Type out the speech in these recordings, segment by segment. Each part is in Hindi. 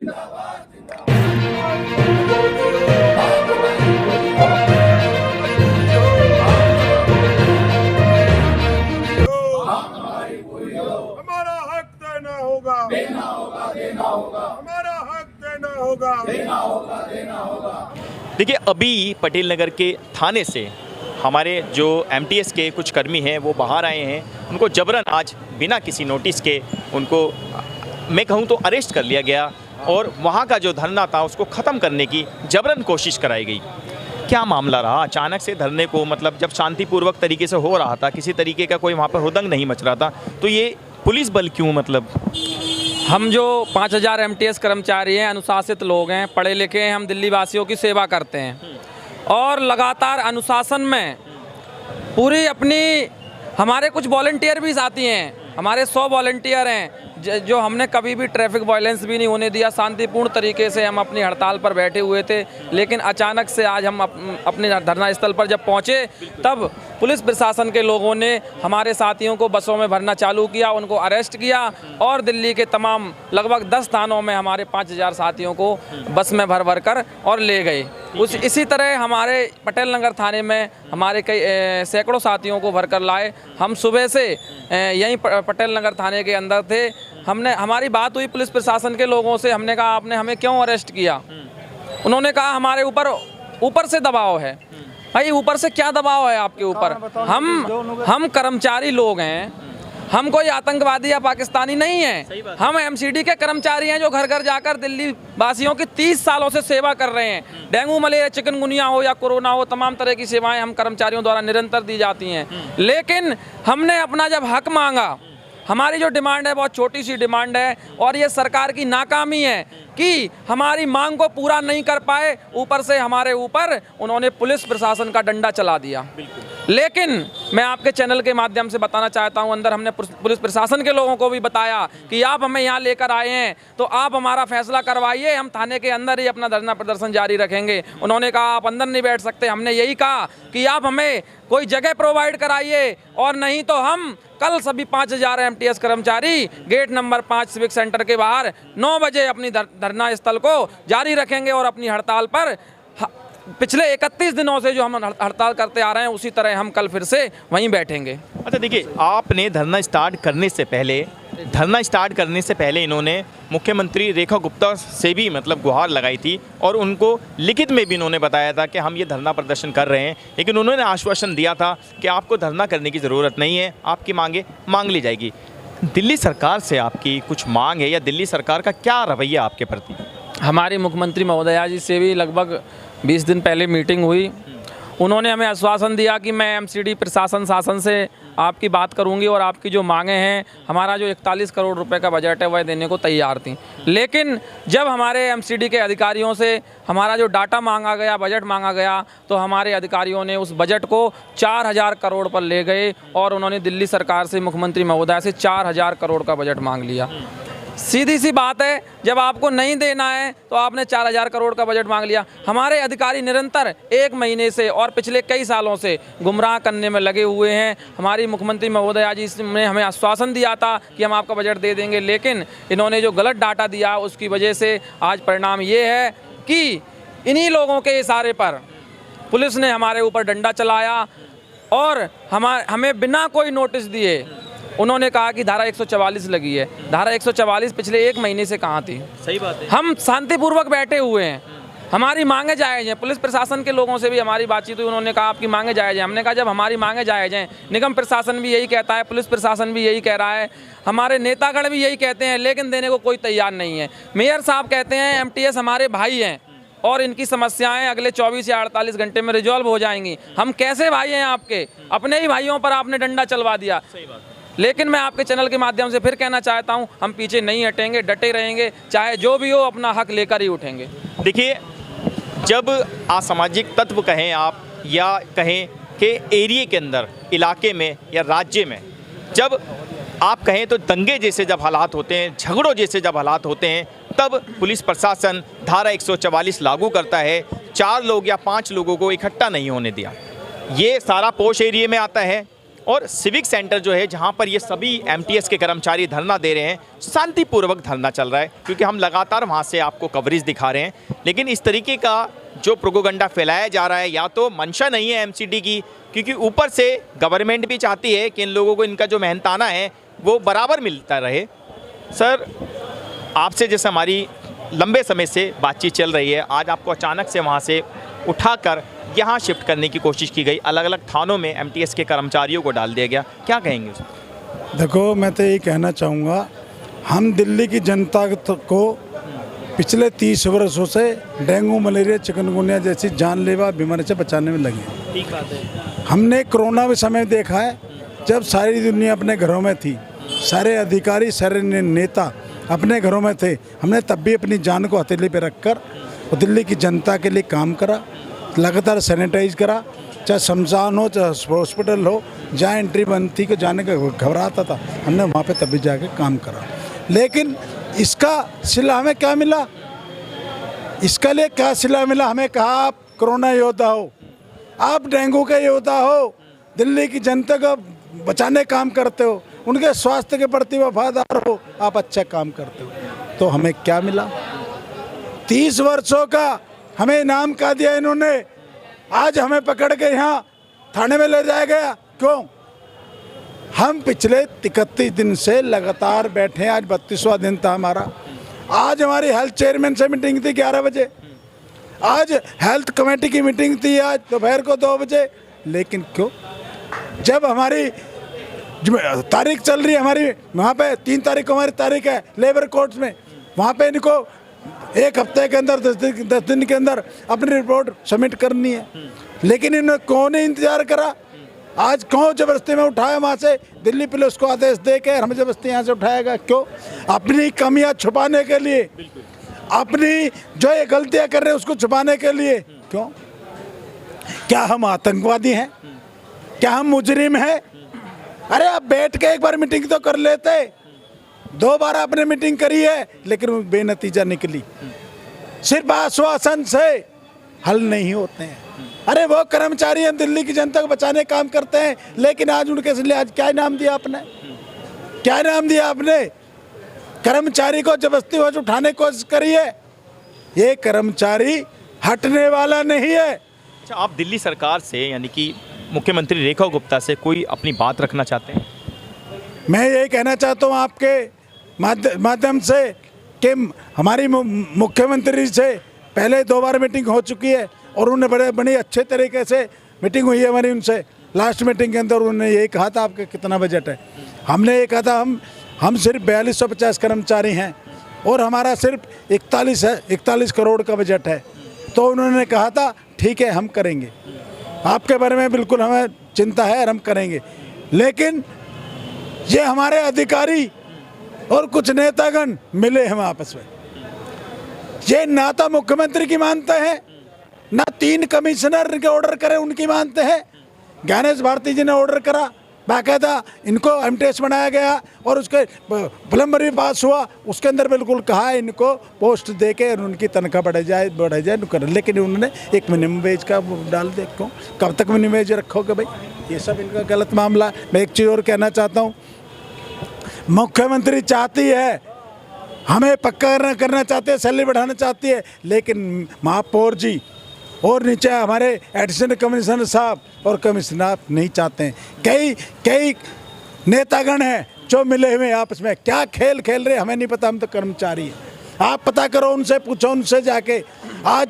हमारा हक देना होगा, देना होगा, देना होगा, हमारा हक देना होगा, देना होगा, देना होगा। देखिए, अभी पटेल नगर के थाने से हमारे जो एमटीएस के कुछ कर्मी हैं वो बाहर आए हैं। उनको जबरन आज बिना किसी नोटिस के उनको मैं कहूँ तो अरेस्ट कर लिया गया और वहाँ का जो धरना था उसको ख़त्म करने की जबरन कोशिश कराई गई। क्या मामला रहा? अचानक से धरने को, मतलब जब शांतिपूर्वक तरीके से हो रहा था, किसी तरीके का कोई वहाँ पर हुदंग नहीं मच रहा था, तो ये पुलिस बल क्यों? मतलब हम जो 5000 एमटीएस कर्मचारी हैं, अनुशासित लोग हैं, पढ़े लिखे हैं, हम दिल्ली वासियों की सेवा करते हैं और लगातार अनुशासन में पूरी अपनी, हमारे कुछ वॉलंटियर भी साथी हैं, हमारे 100 वॉलंटियर हैं जो हमने कभी भी ट्रैफिक वायलेंस भी नहीं होने दिया। शांतिपूर्ण तरीके से हम अपनी हड़ताल पर बैठे हुए थे, लेकिन अचानक से आज हम अपने धरना स्थल पर जब पहुंचे तब पुलिस प्रशासन के लोगों ने हमारे साथियों को बसों में भरना चालू किया, उनको अरेस्ट किया और दिल्ली के तमाम लगभग 10 थानों में हमारे 5000 साथियों को बस में भर भर कर और ले गए। इसी तरह हमारे पटेल नगर थाने में हमारे कई सैकड़ों साथियों को भर कर लाए। हम सुबह से यहीं पटेल नगर थाने के अंदर थे। हमारी बात हुई पुलिस प्रशासन के लोगों से, हमने कहा आपने हमें क्यों अरेस्ट किया? उन्होंने कहा हमारे ऊपर से दबाव है। भाई, ऊपर से क्या दबाव है आपके ऊपर? हम कर्मचारी लोग हैं, हम कोई आतंकवादी या पाकिस्तानी नहीं हैं। हम एमसीडी के कर्मचारी हैं जो घर घर जाकर दिल्ली वासियों की 30 सालों से सेवा कर रहे हैं। डेंगू, मलेरिया, चिकनगुनिया हो या कोरोना हो, तमाम तरह की सेवाएं हम कर्मचारियों द्वारा निरंतर दी जाती हैं। लेकिन हमने अपना जब हक मांगा, हमारी जो डिमांड है बहुत छोटी सी डिमांड है और ये सरकार की नाकामी है कि हमारी मांग को पूरा नहीं कर पाए। ऊपर से हमारे ऊपर उन्होंने पुलिस प्रशासन का डंडा चला दिया। लेकिन मैं आपके चैनल के माध्यम से बताना चाहता हूं, अंदर हमने पुलिस प्रशासन के लोगों को भी बताया कि आप हमें यहां लेकर आए हैं तो आप हमारा फैसला करवाइए, हम थाने के अंदर ही अपना धरना प्रदर्शन जारी रखेंगे। उन्होंने कहा आप अंदर नहीं बैठ सकते। हमने यही कहा कि आप हमें कोई जगह प्रोवाइड कराइए और नहीं तो हम कल सभी 5000 एमटीएस कर्मचारी गेट नंबर 5 सिविक सेंटर के बाहर 9 बजे अपनी धरना स्थल को जारी रखेंगे और अपनी हड़ताल पर पिछले 31 दिनों से जो हम हड़ताल करते आ रहे हैं उसी तरह हम कल फिर से वहीं बैठेंगे। अच्छा, देखिए, आपने धरना स्टार्ट करने से पहले इन्होंने मुख्यमंत्री रेखा गुप्ता से भी मतलब गुहार लगाई थी और उनको लिखित में भी इन्होंने बताया था कि हम ये धरना प्रदर्शन कर रहे हैं, लेकिन उन्होंने आश्वासन दिया था कि आपको धरना करने की ज़रूरत नहीं है, आपकी मांगे मांग ली जाएगी। दिल्ली सरकार से आपकी कुछ मांग है या दिल्ली सरकार का क्या रवैया आपके प्रति? हमारी मुख्यमंत्री महोदया जी से भी लगभग 20 दिन पहले मीटिंग हुई। उन्होंने हमें आश्वासन दिया कि मैं एमसीडी प्रशासन शासन से आपकी बात करूंगी और आपकी जो मांगे हैं, हमारा जो 41 करोड़ रुपए का बजट है वह देने को तैयार थी। लेकिन जब हमारे एमसीडी के अधिकारियों से हमारा जो डाटा मांगा गया, बजट मांगा गया, तो हमारे अधिकारियों ने उस बजट को 4000 करोड़ पर ले गए और उन्होंने दिल्ली सरकार से, मुख्यमंत्री महोदया से 4000 करोड़ का बजट मांग लिया। सीधी सी बात है, जब आपको नहीं देना है तो आपने 4000 करोड़ का बजट मांग लिया। हमारे अधिकारी निरंतर 1 महीने से और पिछले कई सालों से गुमराह करने में लगे हुए हैं। हमारी मुख्यमंत्री महोदया जी ने हमें आश्वासन दिया था कि हम आपका बजट दे देंगे, लेकिन इन्होंने जो गलत डाटा दिया उसकी वजह से आज परिणाम ये है कि इन्हीं लोगों के इशारे पर पुलिस ने हमारे ऊपर डंडा चलाया और हमें बिना कोई नोटिस दिए उन्होंने कहा कि धारा 144 लगी है। धारा 144 पिछले 1 महीने से कहाँ थी? सही बात है। हम शांतिपूर्वक बैठे हुए हैं, हमारी मांगे जायज़ हैं। पुलिस प्रशासन के लोगों से भी हमारी बातचीत हुई, उन्होंने कहा आपकी मांगे जायज़ हैं। हमने कहा जब हमारी मांगे जायज़ हैं, निगम प्रशासन भी यही कहता है, पुलिस प्रशासन भी यही कह रहा है, हमारे नेतागण भी यही कहते हैं, लेकिन देने को कोई तैयार नहीं है। मेयर साहब कहते हैं एमटीएस हमारे भाई हैं और इनकी समस्याएं अगले 24 या 48 घंटे में रिजॉल्व हो जाएंगी। हम कैसे भाई हैं आपके? अपने ही भाइयों पर आपने डंडा चलवा दिया। लेकिन मैं आपके चैनल के माध्यम से फिर कहना चाहता हूं, हम पीछे नहीं हटेंगे, डटे रहेंगे, चाहे जो भी हो अपना हक लेकर ही उठेंगे। देखिए, जब असामाजिक तत्व कहें आप या कहें कि एरिया के अंदर, इलाके में या राज्य में जब आप कहें तो दंगे जैसे जब हालात होते हैं, झगड़ों जैसे जब हालात होते हैं, तब पुलिस प्रशासन धारा 144 लागू करता है। 4 लोग या 5 लोगों को इकट्ठा नहीं होने दिया। ये सारा पोश एरिया में आता है और सिविक सेंटर जो है जहां पर ये सभी एमटीएस के कर्मचारी धरना दे रहे हैं, शांतिपूर्वक धरना चल रहा है, क्योंकि हम लगातार वहां से आपको कवरेज दिखा रहे हैं। लेकिन इस तरीके का जो प्रोपेगेंडा फैलाया जा रहा है, या तो मंशा नहीं है एमसीडी की, क्योंकि ऊपर से गवर्नमेंट भी चाहती है कि इन लोगों को इनका जो मेहनताना है वो बराबर मिलता रहे। सर, आपसे जैसे हमारी लंबे समय से बातचीत चल रही है, आज आपको अचानक से वहाँ से उठाकर यहाँ शिफ्ट करने की कोशिश की गई, अलग अलग थानों में एमटीएस के कर्मचारियों को डाल दिया गया, क्या कहेंगे उस? देखो, मैं तो यही कहना चाहूँगा, हम दिल्ली की जनता को पिछले 30 वर्षों से डेंगू, मलेरिया, चिकनगुनिया जैसी जानलेवा बीमारी से बचाने में लगे। ठीक बात है। हमने कोरोना के समय देखा है, जब सारी दुनिया अपने घरों में थी, सारे अधिकारी, सारे नेता अपने घरों में थे, हमने तब भी अपनी जान को हथेली पे रखकर दिल्ली की जनता के लिए काम करा, लगातार सैनिटाइज करा, चाहे शमशान हो, चाहे हॉस्पिटल हो, जहाँ एंट्री बंद थी, को जाने का घबराता था, हमने वहाँ पे तभी जाके काम करा। लेकिन इसका सिला हमें क्या मिला? इसके लिए क्या सिला मिला? हमें कहा आप कोरोना योद्धा हो, आप डेंगू के योद्धा हो, दिल्ली की जनता को बचाने काम करते हो, उनके स्वास्थ्य के प्रति वफादार हो, आप अच्छा काम करते हो। तो हमें क्या मिला? 30 वर्षों का हमें इनाम का दिया इन्होंने, आज हमें पकड़ के यहाँ थाने में ले जाया गया। क्यों? हम पिछले 31 दिन से लगातार बैठे हैं, आज 32वां दिन था हमारा। आज हमारी हेल्थ चेयरमैन से मीटिंग थी 11 बजे, आज हेल्थ कमेटी की मीटिंग थी आज दोपहर को 2 बजे। लेकिन क्यों? जब हमारी तारीख चल रही है, हमारी वहाँ पे 3 तारीख को हमारी तारीख है लेबर कोर्ट्स में, वहाँ पे इनको 1 हफ्ते के अंदर 10 दिन के अंदर अपनी रिपोर्ट सबमिट करनी है। लेकिन इन्होंने कौन ही इंतजार करा? आज कौन जबरदस्ती में उठाया वहाँ से? दिल्ली पुलिस को आदेश दे के हमें जबरदस्ती यहाँ से उठाएगा। क्यों? अपनी कमियाँ छुपाने के लिए, अपनी जो ये गलतियाँ कर रहे हैं उसको छुपाने के लिए। क्यों? क्या हम आतंकवादी हैं? क्या हम मुजरिम हैं? अरे आप बैठ के एक बार मीटिंग तो कर लेते। 2 बार आपने मीटिंग करी है, लेकिन वो बेनतीजा निकली। सिर्फ आश्वासन से हल नहीं होते हैं। अरे वो कर्मचारी हम दिल्ली की जनता को बचाने काम करते हैं, लेकिन आज उनके लिए आज क्या इनाम दिया आपने? क्या इनाम दिया आपने? कर्मचारी को जबरदस्ती वहाँ से उठाने की कोशिश करी है। ये कर्मचारी हटने वाला नहीं है। अच्छा, आप दिल्ली सरकार से यानी कि मुख्यमंत्री रेखा गुप्ता से कोई अपनी बात रखना चाहते हैं? मैं यही कहना चाहता हूँ आपके माध्यम से कि हमारी मुख्यमंत्री से पहले 2 बार मीटिंग हो चुकी है और उन्हें बड़े अच्छे तरीके से मीटिंग हुई है हमारी उनसे। लास्ट मीटिंग के अंदर उन्होंने यही कहा था आपका कितना बजट है। हमने ये कहा था हम सिर्फ 4250 कर्मचारी हैं और हमारा सिर्फ 41 करोड़ का बजट है। तो उन्होंने कहा था ठीक है हम करेंगे, आपके बारे में बिल्कुल हमें चिंता है और हम करेंगे। लेकिन ये हमारे अधिकारी और कुछ नेतागण मिले हम आपस में, ये ना तो मुख्यमंत्री की मानते हैं, ना 3 कमिश्नर के ऑर्डर करे उनकी मानते हैं। ज्ञानेश भारती जी ने ऑर्डर करा, बाकायदा इनको एमटीएस बनाया गया और उसके प्लम्बर भी पास हुआ, उसके अंदर बिल्कुल कहा इनको पोस्ट दे के उनकी तनख्वाह बढ़ाई जाए। लेकिन उन्होंने एक मिनिमम वेज का डाल दे। क्यों? कब तक मिनिमम वेज रखोगे भाई? ये सब इनका गलत मामला। मैं एक चीज़ और कहना चाहता हूँ, मुख्यमंत्री चाहती है, हमें पक्का करना चाहते हैं, सैलरी बढ़ाना चाहती है, लेकिन महापौर जी और नीचे हमारे एडिशनल कमिश्नर साहब और कमिश्नर नहीं चाहते हैं। कई नेतागण हैं जो मिले हुए आपस में क्या खेल खेल रहे हमें नहीं पता। हम तो कर्मचारी हैं, आप पता करो, उनसे पूछो, उनसे जाके। आज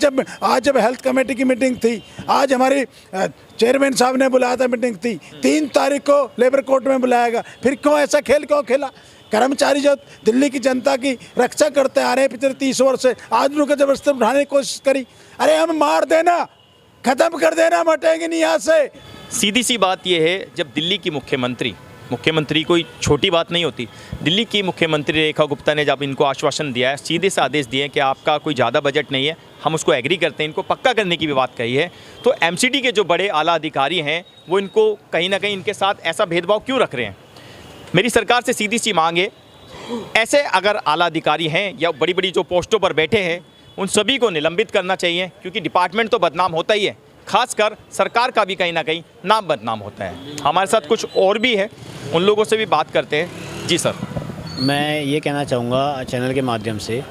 जब हेल्थ कमेटी की मीटिंग थी, आज हमारी चेयरमैन साहब ने बुलाया था, मीटिंग थी 3 तारीख को लेबर कोर्ट में बुलाएगा। फिर क्यों ऐसा खेल क्यों खेला? कर्मचारी जो दिल्ली की जनता की रक्षा करते आ रहे हैं पिछले 30 वर्ष से, आज उनको जबरदस्ती उठाने की कोशिश करी। अरे हम मार देना, खत्म कर देना, मटेंगे नहीं यहाँ से। सीधी सी बात यह है, जब दिल्ली की मुख्यमंत्री कोई छोटी बात नहीं होती। दिल्ली की मुख्यमंत्री रेखा गुप्ता ने जब इनको आश्वासन दिया है, सीधे से आदेश दिए हैं कि आपका कोई ज़्यादा बजट नहीं है, हम उसको एग्री करते हैं, इनको पक्का करने की भी बात कही है, तो एमसीडी के जो बड़े आला अधिकारी हैं वो इनको कहीं ना कहीं इनके साथ ऐसा भेदभाव क्यों रख रहे हैं? मेरी सरकार से सीधी सी मांग है, ऐसे अगर आला अधिकारी हैं या बड़ी बड़ी जो पोस्टों पर बैठे हैं उन सभी को निलंबित करना चाहिए, क्योंकि डिपार्टमेंट तो बदनाम होता ही है, खासकर सरकार का भी कहीं ना कहीं नाम बदनाम होता है। हमारे साथ कुछ और भी है, उन लोगों से भी बात करते हैं। जी सर। मैं ये कहना चाहूँगा चैनल के माध्यम से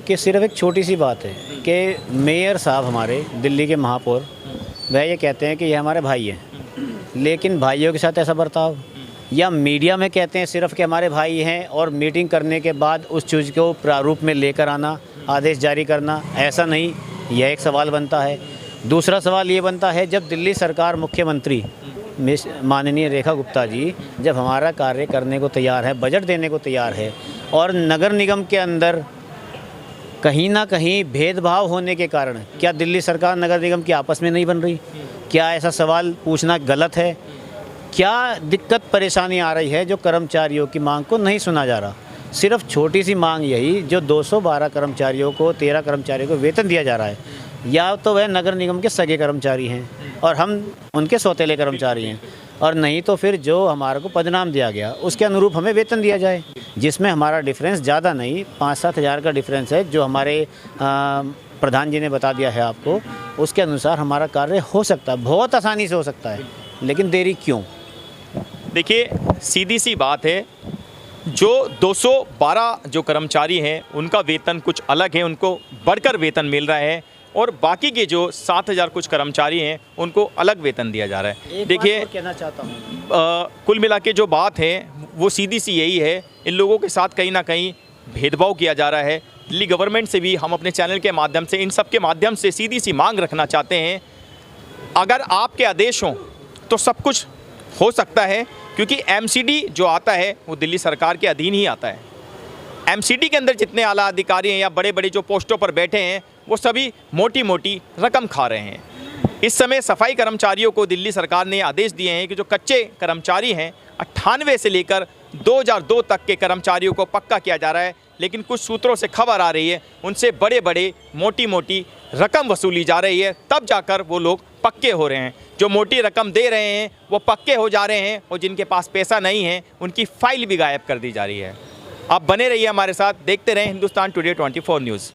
कि सिर्फ एक छोटी सी बात है कि मेयर साहब हमारे दिल्ली के महापौर वह ये कहते हैं कि ये हमारे भाई हैं, लेकिन भाइयों के साथ ऐसा बर्ताव, या मीडिया में कहते हैं सिर्फ कि हमारे भाई हैं और मीटिंग करने के बाद उस चीज़ को प्रारूप में लेकर आना, आदेश जारी करना, ऐसा नहीं। यह एक सवाल बनता है। दूसरा सवाल ये बनता है, जब दिल्ली सरकार मुख्यमंत्री माननीय रेखा गुप्ता जी जब हमारा कार्य करने को तैयार है, बजट देने को तैयार है, और नगर निगम के अंदर कहीं ना कहीं भेदभाव होने के कारण क्या दिल्ली सरकार नगर निगम की आपस में नहीं बन रही? क्या ऐसा सवाल पूछना गलत है? क्या दिक्कत परेशानी आ रही है जो कर्मचारियों की मांग को नहीं सुना जा रहा? सिर्फ छोटी सी मांग यही, जो 212 कर्मचारियों को 13 कर्मचारियों को वेतन दिया जा रहा है, या तो वह नगर निगम के सगे कर्मचारी हैं और हम उनके सौतेले कर्मचारी हैं, और नहीं तो फिर जो हमारे को पदनाम दिया गया उसके अनुरूप हमें वेतन दिया जाए, जिसमें हमारा डिफरेंस ज़्यादा नहीं 5-7 हज़ार का डिफरेंस है, जो हमारे प्रधान जी ने बता दिया है आपको। उसके अनुसार हमारा कार्य हो सकता है, बहुत आसानी से हो सकता है, लेकिन देरी क्यों? देखिए, सीधी सी बात है, जो 212 जो कर्मचारी हैं उनका वेतन कुछ अलग है, उनको बढ़कर वेतन मिल रहा है, और बाकी के जो 7,000 कुछ कर्मचारी हैं उनको अलग वेतन दिया जा रहा है। देखिए, कहना चाहता हूँ कुल मिला के जो बात है वो सीधी सी यही है, इन लोगों के साथ कहीं ना कहीं भेदभाव किया जा रहा है। दिल्ली गवर्नमेंट से भी हम अपने चैनल के माध्यम से, इन सब के माध्यम से सीधी सी मांग रखना चाहते हैं, अगर आपके आदेश हों तो सब कुछ हो सकता है, क्योंकि एमसीडी जो आता है वो दिल्ली सरकार के अधीन ही आता है। एमसीडी के अंदर जितने आला अधिकारी हैं या बड़े बड़े जो पोस्टों पर बैठे हैं वो सभी मोटी मोटी रकम खा रहे हैं। इस समय सफाई कर्मचारियों को दिल्ली सरकार ने आदेश दिए हैं कि जो कच्चे कर्मचारी हैं 98 से लेकर 2002 तक के कर्मचारियों को पक्का किया जा रहा है, लेकिन कुछ सूत्रों से खबर आ रही है उनसे बड़े बड़े मोटी मोटी रकम वसूली जा रही है, तब जाकर वो लोग पक्के हो रहे हैं। जो मोटी रकम दे रहे हैं वो पक्के हो जा रहे हैं, और जिनके पास पैसा नहीं है उनकी फाइल भी गायब कर दी जा रही है। आप बने रहिए हमारे साथ, देखते रहें हिंदुस्तान टुडे 24 न्यूज़।